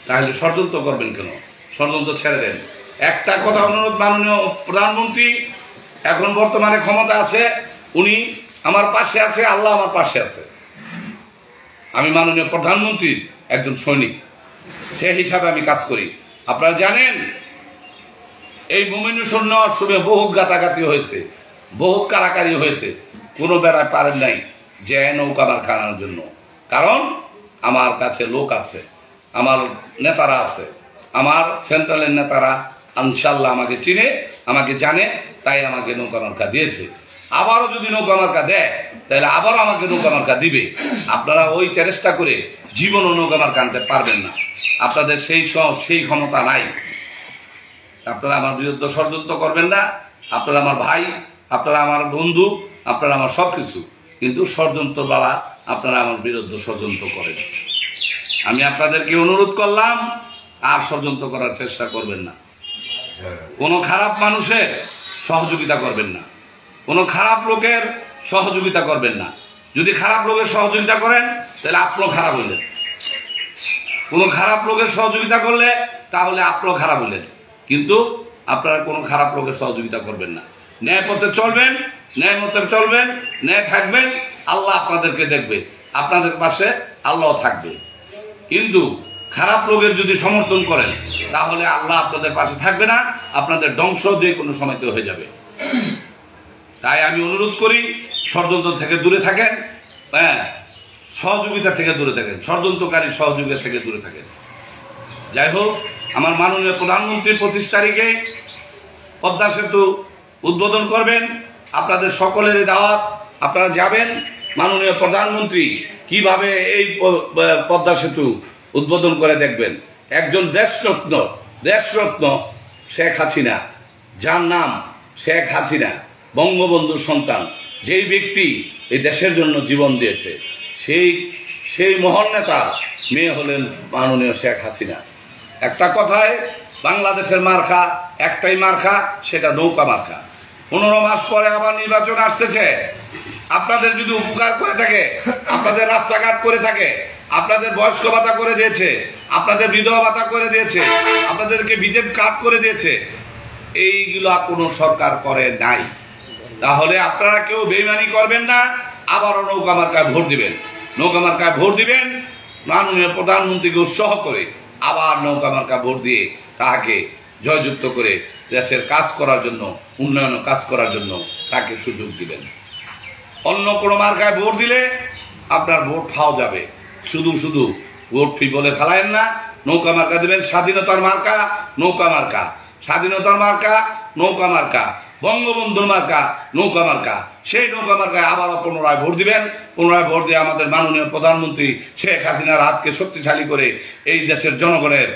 তাহলে ষড়যন্ত্র করবেন কেন? ষড়যন্ত্র ছেড়ে দেন। একটা কথা অনুরোধ, মাননীয় প্রধানমন্ত্রী এখন বর্তমানে ক্ষমতা আছে, উনি আমার পাশে আছে, আল্লাহ আমার পাশে আছে। আমি মাননীয় প্রধানমন্ত্রীর একজন সৈনিক, সে হিসাবে আমি কাজ করি। আপনারা জানেন এই মোমিনুসর নেওয়ার সময় বহুত গাতাগাতি হয়েছে, বহুত কারাকারি হয়েছে, কোনো বেড়ায় পারেন নাই যে নৌকা মার খানার জন্য। কারণ আমার কাছে লোক আছে, আমার নেতারা আছে, আমার সেন্ট্রালের নেতারা ইনশাল্লাহ আমাকে চিনে, আমাকে জানে, তাই আমাকে নৌকা মার্কা দিয়েছে। আবারও যদি নৌকা মার্কা দেয় তাহলে আবারও আমাকে নৌকা মার্কা দিবে। আপনারা ওই চেষ্টা করে জীবনও নৌকা মার্কা আনতে পারবেন না, আপনাদের সেই ক্ষমতা নাই। আপনারা আমার বিরুদ্ধে ষড়যন্ত্র করবেন না। আপনারা আমার ভাই, আপনারা আমার বন্ধু, আপনারা আমার সব কিছু, কিন্তু ষড়যন্ত্র বালা আপনারা আমার বিরুদ্ধে ষড়যন্ত্র করেন। আমি আপনাদেরকে অনুরোধ করলাম আর ষড়যন্ত্র করার চেষ্টা করবেন না। কোনো খারাপ মানুষের সহযোগিতা করবেন না, কোনো খারাপ লোকের সহযোগিতা করবেন না। যদি খারাপ লোকের সহযোগিতা করেন তাহলে আপনিও খারাপ হইলেন। কোনো খারাপ লোকের সহযোগিতা করলে তাহলে আপনিও খারাপ হইলেন। কিন্তু আপনারা কোনো খারাপ লোকের সহযোগিতা করবেন না। ন্যায় পথে চলবেন, ন্যায় মতে চলবেন, ন্যায় থাকবেন, আল্লাহ আপনাদেরকে দেখবে, আপনাদের পাশে আল্লাহ থাকবে। কিন্তু খারাপ লোকের যদি সমর্থন করেন তাহলে আল্লাহ আপনাদের পাশে থাকবে না, আপনাদের ধ্বংস যে কোনো সময়তে হয়ে যাবে। তাই আমি অনুরোধ করি ষড়যন্ত্র থেকে দূরে থাকেন, হ্যাঁ, সহযোগিতা থেকে দূরে থাকেন, ষড়যন্ত্রকারী সহযোগিতা থেকে দূরে থাকেন। যাই হোক, আমার মাননীয় প্রধানমন্ত্রী 25 তারিখে পদ্মা সেতু উদ্বোধন করবেন, আপনাদের সকলেরই দাওয়াত। আপনারা যাবেন, মাননীয় প্রধানমন্ত্রী কিভাবে এই পদ্মা সেতু উদ্বোধন করে দেখবেন। একজন দেশরত্ন শেখ হাসিনা, যার নাম শেখ হাসিনা, বঙ্গবন্ধুর সন্তান, যেই ব্যক্তি এই দেশের জন্য জীবন দিয়েছে, সেই মহান নেতা মেয়ে হলেন মাননীয় শেখ হাসিনা। একটা কথায় বাংলাদেশের মার্কা একটাই মার্কা, সেটা নৌকা মার্কা। 15 মাস পরে আবার নির্বাচন আসতেছে। আপনাদের যদি উপকার করে থাকে, আপনাদের রাস্তাঘাট করে থাকে, আপনাদের বয়স্ক ভাতা করে দিয়েছে, আপনাদের বিধবা ভাতা করে দিয়েছে, আপনাদেরকে বিজেপি কার্ড করে দিয়েছে, এইগুলা কোনো সরকার করে নাই। তাহলে আপনারা কেউ বেইমানি করবেন না, আবারও নৌকা মার্কায় ভোট দিবেন। নৌকা মার্কায় ভোট দিবেন, মাননীয় প্রধানমন্ত্রীকে উৎসাহ করে আবার নৌকা মার্কা ভোট দিয়ে তাকে জয়যুক্ত করে দেশের কাজ করার জন্য, উন্নয়ন কাজ করার জন্য তাকে সুযোগ দিবেন। অন্য কোনো মার্কায় ভোট দিলে আপনার ভোট ফাও যাবে। শুধু ভোট ফি বলে ফেলায়েন না। নৌকা মার্কা দিবেন, স্বাধীনতার মার্কা নৌকা মার্কা, স্বাধীনতার মার্কা নৌকা মার্কা, বঙ্গবন্ধুর মার্কা নৌকা মার্কা। সেই নৌকা মার্কায় আবারও পুনরায় ভোট দিবেন। পুনরায় ভোট দিয়ে আমাদের মাননীয় প্রধানমন্ত্রী শেখ হাসিনার হাতকে শক্তিশালী করে এই দেশের জনগণের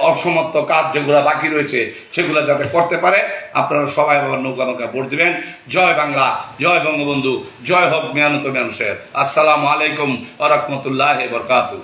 অসমাপ্ত কাজ যেগুলো বাকি রয়েছে সেগুলো যাতে করতে পারে, আপনারা সবাই আবার নৌকা মার্কা ভোট দিবেন। জয় বাংলা, জয় বঙ্গবন্ধু, জয় হোক মেহনত মানুষের। আসসালামু আলাইকুম ওয়া রাহমাতুল্লাহি ওয়া বারাকাতুহু।